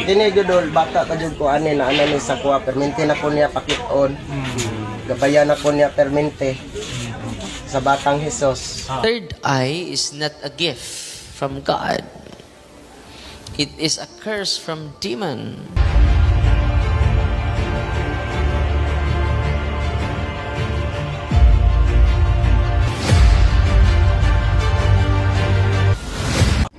Kini jud bata ta jud ko ani na ana ni sa kuha permente na ko niya pakit-on. Gabayan na ko niya permente sa batang Hesus. Third eye is not a gift from God. It is a curse from demon.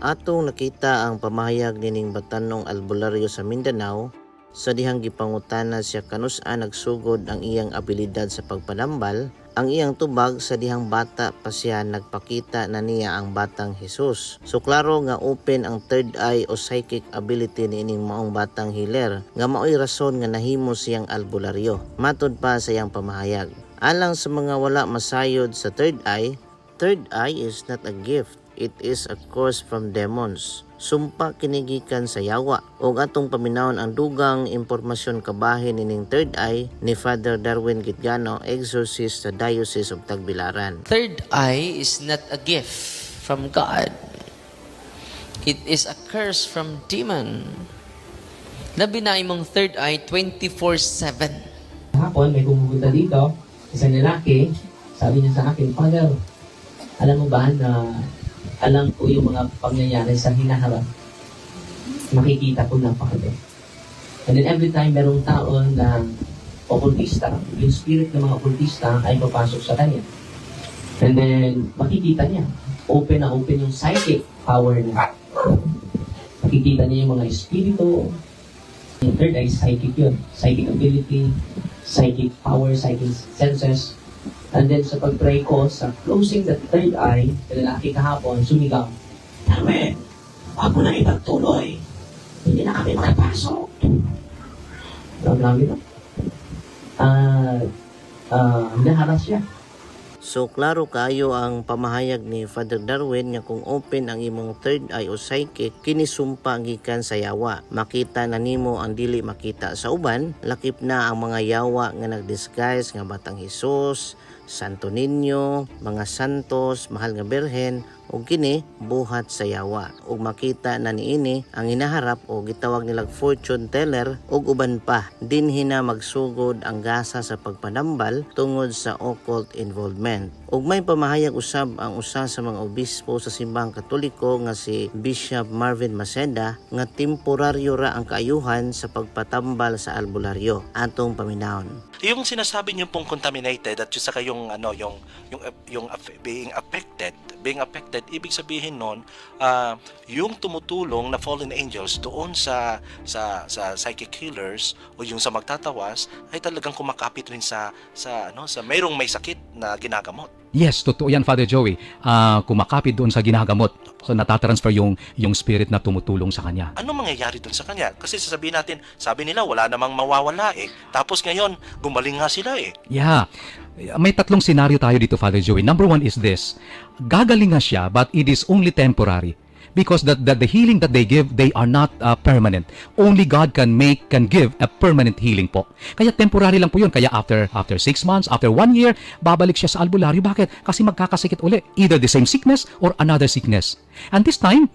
Atong nakita ang pamahayag nining batanong albularyo sa Mindanao sa dihang gipangutana siya kanus-an nagsugod ang iyang abilidad sa pagpanambal. Ang iyang tubag sa dihang bata pa siya nagpakita na niya ang batang Hesus. So klaro nga open ang third eye o psychic ability niining maong batang healer nga maoy rason nga nahimo siyang albularyo. Matod pa sa iyang pamahayag. Alang sa mga wala masayod sa third eye is not a gift. It is a curse from demons. Sumpa kinigikan sa yawa. Og atong paminawon ang dugang impormasyon kabahin ining third eye ni Father Darwin Gitgano, exorcist sa Diocese of Tagbilaran. Third eye is not a gift from God. It is a curse from demon. Labi na imong third eye 24/7. Hapon may pumupunta dito, isang lalaki, sabi niya sa akin, Father, alam mo ba na alam ko yung mga pangyayari sa hinaharap. Makikita ko napakado. And then every time merong taon na okultista, yung spirit ng mga okultista ay papasok sa kanya. And then makikita niya, open na open yung psychic power niya. Makikita niya yung mga espiritu. Yung third eye, psychic yun. Psychic ability, psychic power, psychic senses. And then sa pag-pray ko, sa closing the third eye, lalaki kahapon, sumigaw, Darwin, wag mo na ipagtuloy. Hindi na kami makapasok. Grabe na. Naharas siya. So klaro kayo ang pamahayag ni Father Darwin nga kung open ang imong third eye o psychic, kinisumpa gikan sa yawa. Makita na nimo ang dili makita sa uban, lakip na ang mga yawa nga nagdisguise nga batang Hesus, Santo Niño, mga santos, mahal nga berhen, ug kini buhat sa yawa. Ug makita na niini ang hinaharap o gitawag nilang fortune teller ug uban pa. Dinhi na magsugod ang gasa sa pagpanambal tungod sa occult involvement. Ug may pamahayag usab ang usa sa mga obispo sa simbahang Katoliko nga si Bishop Marvin Maceda nga temporaryo ra ang kaayuhan sa pagpatambal sa albularyo. Atong paminawon. Yung sinasabi niyo pong contaminated at yung saka yung being affected, ibig sabihin nun yung tumutulong na fallen angels doon sa psychic healers o yung sa magtatawas ay talagang kumakapit rin sa mayroong may sakit na ginagamot. Yes, totoo yan, Father Joey. Kumakapit doon sa ginagamot. So natatransfer yung spirit na tumutulong sa kanya. Ano mangyayari doon sa kanya? Kasi sasabihin natin, sabi nila wala namang mawawala eh. Tapos ngayon, gumaling nga sila eh. Yeah. May tatlong senaryo tayo dito, Father Joey. Number one is this. Gagaling nga siya, but it is only temporary. Because the healing that they give, they are not permanent. Only God can give a permanent healing po. Kaya temporary lang po yun. Kaya after 6 months, after 1 year, babalik siya sa albularyo. Bakit? Kasi magkakasikit uli. Either the same sickness or another sickness. And this time,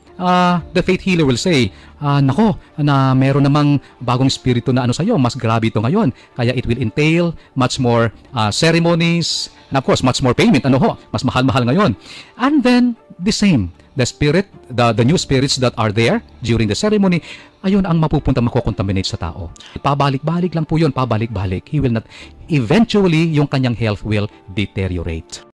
the faith healer will say, nako, na meron namang bagong espiritu na sa'yo, mas grabe ito ngayon. Kaya it will entail much more ceremonies, and of course, much more payment. Mas mahal-mahal ngayon. And then, the same. The new spirits that are there during the ceremony, ayun ang mapupunta makokontaminate sa tao. Pabalik-balik lang po yun, pabalik-balik. He will not, eventually, yung kanyang health will deteriorate.